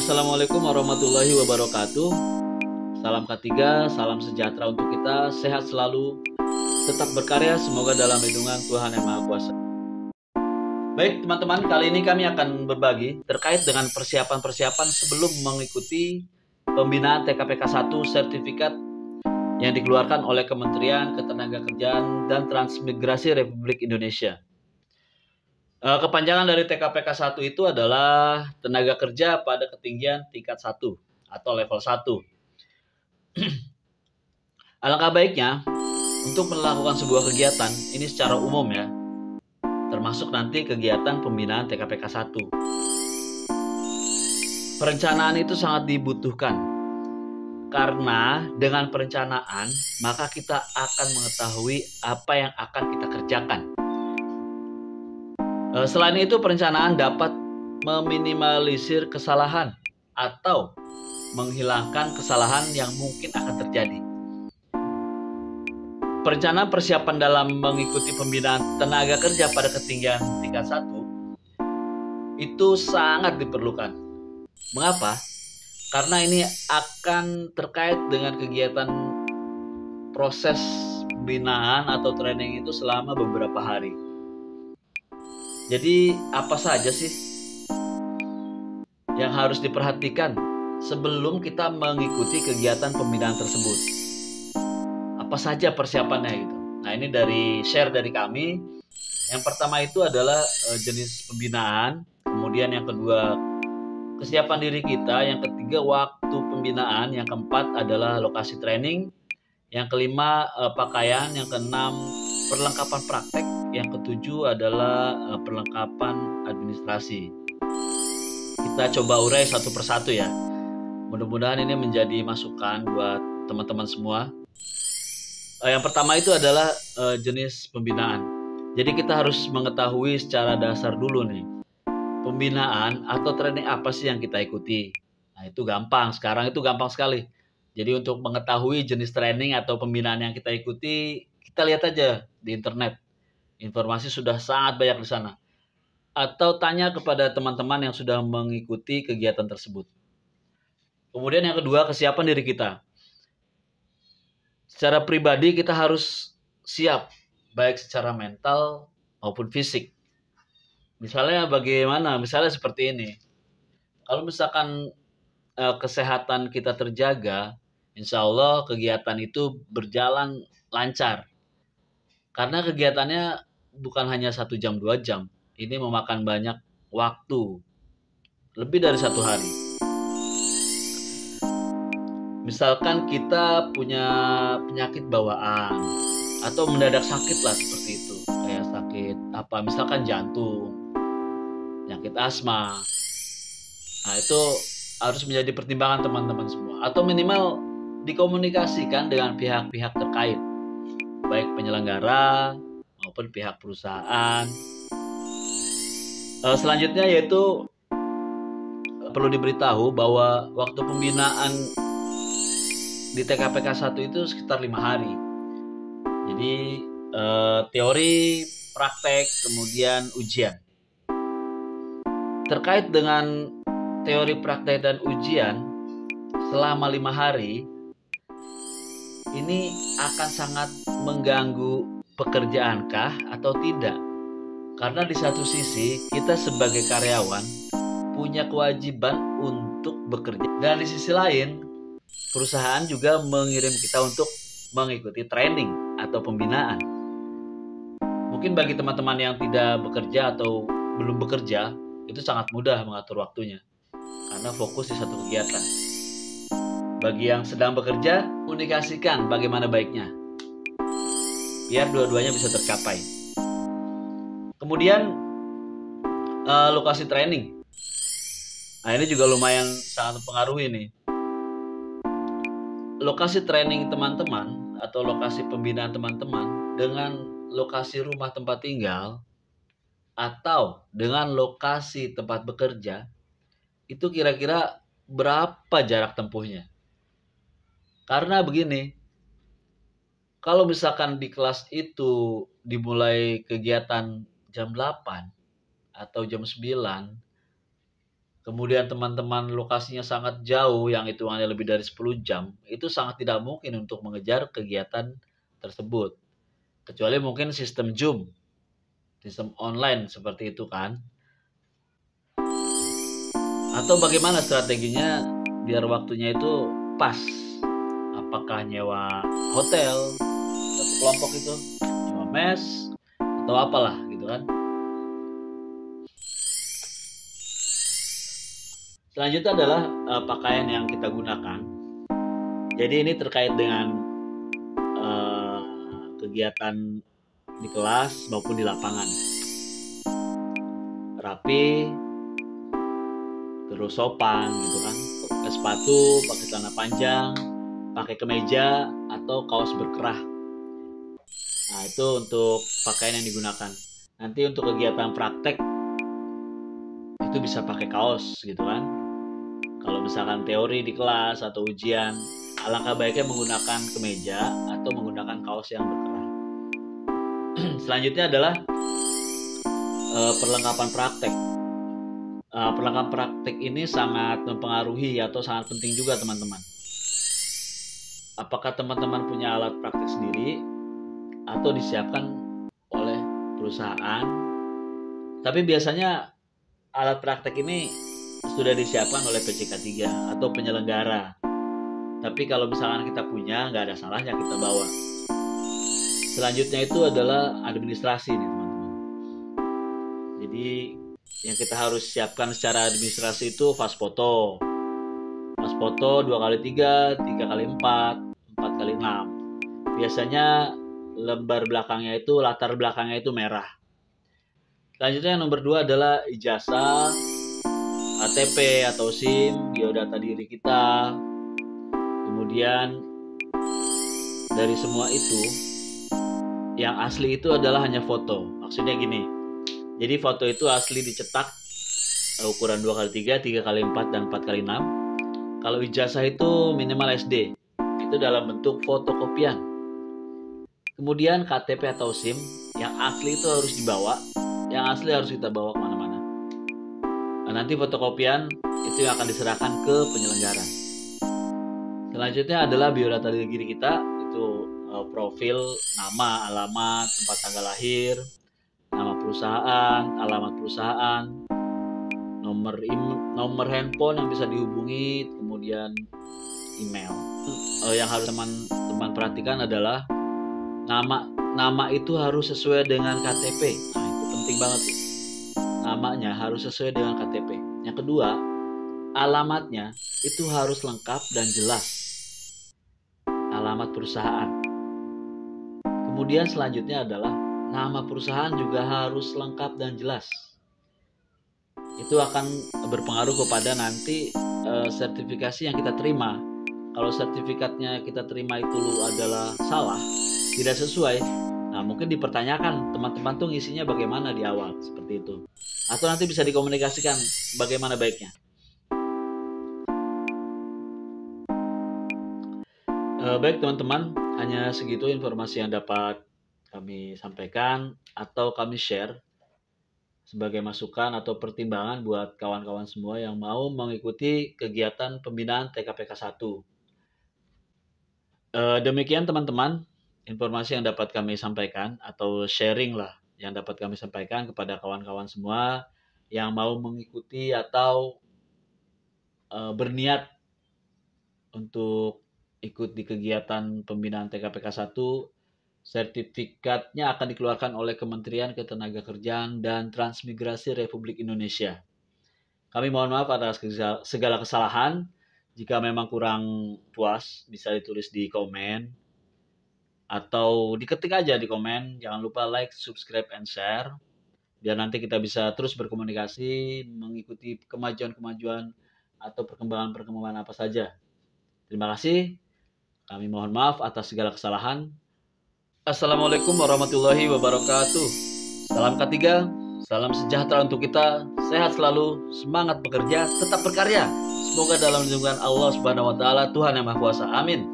Assalamualaikum warahmatullahi wabarakatuh. Salam K3, salam sejahtera untuk kita. Sehat selalu, tetap berkarya, semoga dalam lindungan Tuhan Yang Maha Kuasa. Baik teman-teman, kali ini kami akan berbagi terkait dengan persiapan-persiapan sebelum mengikuti pembinaan TKPK 1 sertifikat yang dikeluarkan oleh Kementerian Ketenagakerjaan dan Transmigrasi Republik Indonesia. Kepanjangan dari TKPK 1 itu adalah tenaga kerja pada ketinggian tingkat 1 atau level 1. Alangkah baiknya untuk melakukan sebuah kegiatan ini secara umum ya, termasuk nanti kegiatan pembinaan TKPK 1. Perencanaan itu sangat dibutuhkan, karena dengan perencanaan maka kita akan mengetahui apa yang akan kita kerjakan. Selain itu, perencanaan dapat meminimalisir kesalahan atau menghilangkan kesalahan yang mungkin akan terjadi. Perencanaan persiapan dalam mengikuti pembinaan tenaga kerja pada ketinggian tingkat 1 itu sangat diperlukan. Mengapa? Karena ini akan terkait dengan kegiatan proses pembinaan atau training itu selama beberapa hari. Jadi apa saja sih yang harus diperhatikan sebelum kita mengikuti kegiatan pembinaan tersebut? Apa saja persiapannya gitu? Nah, ini dari share dari kami. Yang pertama itu adalah jenis pembinaan, kemudian yang kedua kesiapan diri kita, yang ketiga waktu pembinaan, yang keempat adalah lokasi training, yang kelima pakaian, yang keenam perlengkapan praktek, yang ketujuh adalah perlengkapan administrasi. Kita coba urai satu persatu ya. Mudah-mudahan ini menjadi masukan buat teman-teman semua. Yang pertama itu adalah jenis pembinaan. Jadi kita harus mengetahui secara dasar dulu nih, pembinaan atau training apa sih yang kita ikuti. Nah itu gampang, sekarang itu gampang sekali. Jadi untuk mengetahui jenis training atau pembinaan yang kita ikuti, kita lihat aja di internet. Informasi sudah sangat banyak di sana. Atau tanya kepada teman-teman yang sudah mengikuti kegiatan tersebut. Kemudian yang kedua, kesiapan diri kita. Secara pribadi kita harus siap, baik secara mental maupun fisik. Misalnya bagaimana? Misalnya seperti ini. Kalau misalkan kesehatan kita terjaga, insya Allah kegiatan itu berjalan lancar. Karena kegiatannya bukan hanya 1 jam 2 jam. Ini memakan banyak waktu. Lebih dari 1 hari. Misalkan kita punya penyakit bawaan atau mendadak sakit lah seperti itu. Kayak sakit apa? Misalkan jantung, penyakit asma. Nah, itu harus menjadi pertimbangan teman-teman semua. Atau minimal dikomunikasikan dengan pihak-pihak terkait. Baik penyelenggara maupun pihak perusahaan. Selanjutnya yaitu perlu diberitahu bahwa waktu pembinaan di TKPK 1 itu sekitar 5 hari. Jadi teori, praktek, kemudian ujian. Terkait dengan teori, praktek, dan ujian selama 5 hari, ini akan sangat mengganggu pekerjaankah atau tidak? Karena di satu sisi kita sebagai karyawan punya kewajiban untuk bekerja, dan di sisi lain perusahaan juga mengirim kita untuk mengikuti training atau pembinaan. Mungkin bagi teman-teman yang tidak bekerja atau belum bekerja, itu sangat mudah mengatur waktunya karena fokus di satu kegiatan. Bagi yang sedang bekerja, komunikasikan bagaimana baiknya biar dua-duanya bisa tercapai. Kemudian lokasi training. Nah ini juga lumayan sangat mempengaruhi nih. Lokasi training teman-teman atau lokasi pembinaan teman-teman dengan lokasi rumah tempat tinggal atau dengan lokasi tempat bekerja itu kira-kira berapa jarak tempuhnya? Karena begini, kalau misalkan di kelas itu dimulai kegiatan jam 8 atau jam 9, kemudian teman-teman lokasinya sangat jauh yang hitungannya lebih dari 10 jam, itu sangat tidak mungkin untuk mengejar kegiatan tersebut. Kecuali mungkin sistem Zoom, sistem online seperti itu kan. Atau bagaimana strateginya biar waktunya itu pas? Apakah nyewa hotel, satu kelompok itu, nyewa mes, atau apalah gitu kan. Selanjutnya adalah pakaian yang kita gunakan. Jadi ini terkait dengan kegiatan di kelas maupun di lapangan. Rapi, terus sopan gitu kan. Pakai sepatu, pakai celana panjang, pakai kemeja atau kaos berkerah. Nah, itu untuk pakaian yang digunakan. Nanti untuk kegiatan praktek itu bisa pakai kaos gitu kan. Kalau misalkan teori di kelas atau ujian, alangkah baiknya menggunakan kemeja atau menggunakan kaos yang berkerah. Selanjutnya adalah perlengkapan praktek. Perlengkapan praktek ini sangat mempengaruhi atau sangat penting juga teman-teman. Apakah teman-teman punya alat praktek sendiri atau disiapkan oleh perusahaan? Tapi biasanya alat praktek ini sudah disiapkan oleh PCK 3 atau penyelenggara. Tapi kalau misalkan kita punya, nggak ada salahnya kita bawa. Selanjutnya itu adalah administrasi nih teman-teman. Jadi yang kita harus siapkan secara administrasi itu vas foto. Vas foto 2x3, 3x4, 4x6. Biasanya lembar belakangnya itu, latar belakangnya itu merah. Selanjutnya yang nomor 2 adalah ijazah, KTP atau SIM, biodata diri kita. Kemudian dari semua itu, yang asli itu adalah hanya foto. Maksudnya gini, jadi foto itu asli dicetak ukuran 2x3, 3x4, dan 4x6. Kalau ijazah itu minimal SD, itu dalam bentuk fotokopian. Kemudian KTP atau SIM, yang asli itu harus dibawa, yang asli harus kita bawa kemana-mana. Nah, nanti fotokopian itu yang akan diserahkan ke penyelenggara. Selanjutnya adalah biodata diri kita, itu profil, nama, alamat, tempat tanggal lahir, nama perusahaan, alamat perusahaan, nomor handphone yang bisa dihubungi, kemudian email. Yang harus teman-teman perhatikan adalah nama itu harus sesuai dengan KTP. Nah, itu penting banget tuh. Namanya harus sesuai dengan KTP. Yang kedua, alamatnya itu harus lengkap dan jelas. Alamat perusahaan. Kemudian selanjutnya adalah nama perusahaan juga harus lengkap dan jelas. Itu akan berpengaruh kepada nanti sertifikasi yang kita terima. Kalau sertifikatnya kita terima itu adalah salah, tidak sesuai, nah mungkin dipertanyakan teman-teman tuh ngisinya bagaimana di awal, seperti itu. Atau nanti bisa dikomunikasikan bagaimana baiknya. Baik teman-teman, hanya segitu informasi yang dapat kami sampaikan atau kami share sebagai masukan atau pertimbangan buat kawan-kawan semua yang mau mengikuti kegiatan pembinaan TKPK 1. Demikian teman-teman, informasi yang dapat kami sampaikan atau sharing lah yang dapat kami sampaikan kepada kawan-kawan semua yang mau mengikuti atau berniat untuk ikut di kegiatan pembinaan TKPK 1. Sertifikatnya akan dikeluarkan oleh Kementerian Ketenagakerjaan dan Transmigrasi Republik Indonesia. Kami mohon maaf atas segala kesalahan. Jika memang kurang puas, bisa ditulis di komen atau diketik aja di komen. Jangan lupa like, subscribe, and share biar nanti kita bisa terus berkomunikasi mengikuti kemajuan-kemajuan atau perkembangan-perkembangan apa saja. Terima kasih. Kami mohon maaf atas segala kesalahan. Assalamualaikum warahmatullahi wabarakatuh. Salam K3, salam sejahtera untuk kita. Sehat selalu, semangat bekerja, tetap berkarya. Semoga dalam lindungan Allah Subhanahu wa taala, Tuhan yang Maha Kuasa. Amin.